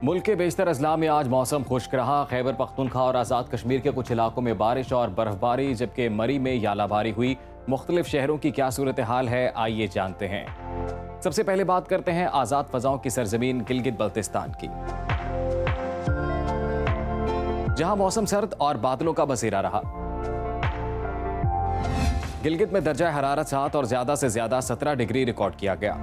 मुल्क के बेशतर अजला में आज मौसम खुश्क रहा। खैबर पख्तूनख्वा और आज़ाद कश्मीर के कुछ इलाकों में बारिश और बर्फबारी, जबकि मरी में यालाबारी हुई। मुख्तलिफ शहरों की क्या सूरत हाल है, आइए जानते हैं। सबसे पहले बात करते हैं आज़ाद फ़ज़ाओं की सरजमीन गिलगित बल्तिस्तान की, जहां मौसम सर्द और बादलों का बसेरा रहा। गिलगित में दर्जा हरारत 7 और ज्यादा से ज्यादा 17 डिग्री रिकॉर्ड किया गया।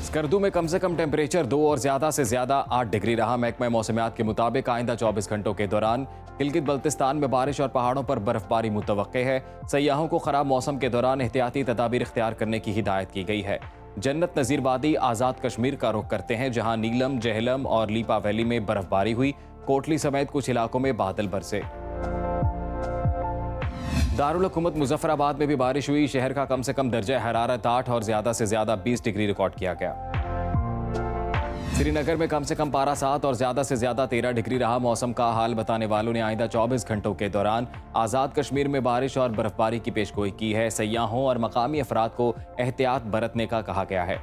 स्कर्दू में कम से कम टेम्परेचर 2 और ज्यादा से ज्यादा 8 डिग्री रहा। महकमा मौसमियात के मुताबिक आइंदा 24 घंटों के दौरान गिलगित बल्तिस्तान में बारिश और पहाड़ों पर बर्फबारी मुतवक्के है। सयाहों को खराब मौसम के दौरान एहतियाती तदाबीर इख्तियार करने की हिदायत की गई है। जन्नत नज़ीर वादी आज़ाद कश्मीर का रुख करते हैं, जहां नीलम, जहलम और लीपा वैली में बर्फबारी हुई। कोटली समेत कुछ इलाकों में बादल बरसे। दारुल हुकूमत मुजफ्फराबाद में भी बारिश हुई। शहर का कम से कम दर्जा हरारत 8 और ज्यादा से ज्यादा 20 डिग्री रिकॉर्ड किया गया। श्रीनगर में कम से कम पारा 7 और ज्यादा से ज्यादा 13 डिग्री रहा। मौसम का हाल बताने वालों ने आइंदा 24 घंटों के दौरान आज़ाद कश्मीर में बारिश और बर्फबारी की पेशगोई की है। सयाहों और मकामी अफराद को एहतियात बरतने का कहा गया है।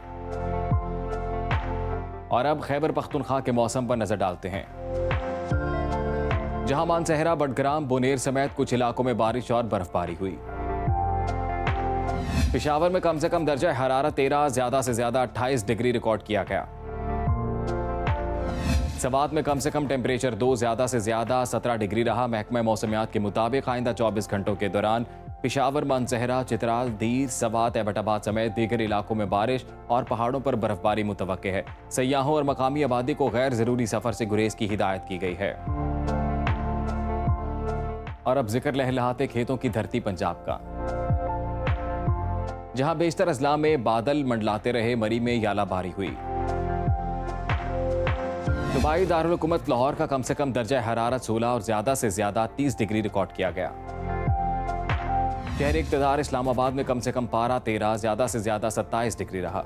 और अब खैबर पख्तूनख्वा के मौसम पर नजर डालते हैं, जहां मानसहरा, बडग्राम, बुनेर समेत कुछ इलाकों में बारिश और बर्फबारी हुई। पेशावर में कम से कम दर्जा हरारत 13, ज्यादा से ज्यादा 28 डिग्री रिकॉर्ड किया गया। सवात में कम से कम टेम्परेचर 2, ज्यादा से ज्यादा 17 डिग्री रहा। महकमा मौसमियात के मुताबिक आइंदा 24 घंटों के दौरान पेशावर, मानसहरा, चित्राल, दीर, सवात, एबटाबाद समेत दीगर इलाकों में बारिश और पहाड़ों पर बर्फबारी मुतवक्के है। सयाहों और मकामी आबादी को गैर जरूरी सफर से गुरेज की हिदायत की गई है। और अब जिक्र लहलहाते खेतों की धरती पंजाब का, जहां बेशतर अजला में बादल मंडलाते रहे। मरी में यालाबारी हुई। दुबई दारुल हुकूमत लाहौर का कम से कम दर्जा हरारत 16 और ज्यादा से ज्यादा 30 डिग्री रिकॉर्ड किया गया। शहर इक़्तिदार इस्लामाबाद में कम से कम पारा 13, ज्यादा से ज्यादा 27 डिग्री रहा।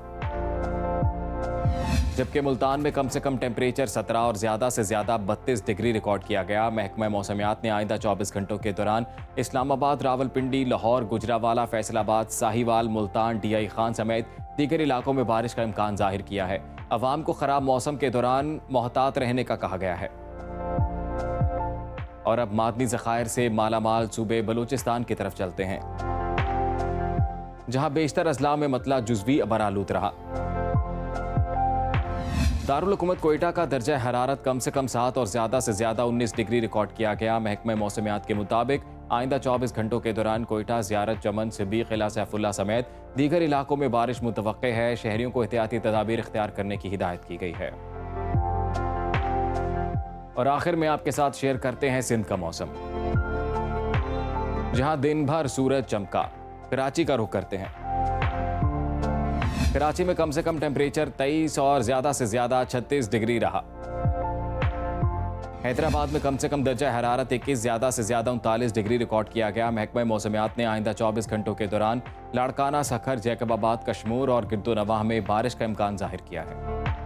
जबकि मुल्तान में कम से कम टेम्परेचर 17 और ज्यादा से ज्यादा 32 डिग्री रिकॉर्ड किया गया। महकमा मौसमियात ने आइंदा 24 घंटों के दौरान इस्लामाबाद, रावलपिंडी, लाहौर, गुजरावाला, फैसलाबाद, साहिवाल, मुल्तान, DI खान समेत दीगर इलाकों में बारिश का इम्कान जाहिर किया है। अवाम को खराब मौसम के दौरान मोहतात रहने का कहा गया है। और अब मादनी ज़खायर से मालामाल सूबे बलूचिस्तान की तरफ चलते हैं, जहां बेशतर अजला में मतला जुज़वी बरालूद रहा। दारुल हुकूमत कोयटा का दर्जा हरारत कम से कम 7 और ज्यादा से ज्यादा 19 डिग्री रिकॉर्ड किया गया। महकमा मौसमियात के मुताबिक आइंदा 24 घंटों के दौरान कोयटा, ज़ियारत, चमन, सिद्दीक, किला सैफुल्ला समेत दीगर इलाकों में बारिश मुतवक्के है। शहरियों को एहतियाती तदाबीर इख्तियार करने की हिदायत की गई है। और आखिर में आपके साथ शेयर करते हैं सिंध का मौसम, जहां दिन भर सूरज चमका। कराची का रुख करते हैं। कराची में कम से कम टेम्परेचर 23 और ज्यादा से ज्यादा 36 डिग्री रहा। हैदराबाद में कम से कम दर्जा हरारत 21, ज्यादा से ज्यादा 39 डिग्री रिकॉर्ड किया गया। महकमा मौसमियात ने आइंदा 24 घंटों के दौरान लाड़काना, सखर, जैकबाबाद, कशमूर और गिरदो नवाह में बारिश का इम्कान जाहिर किया है।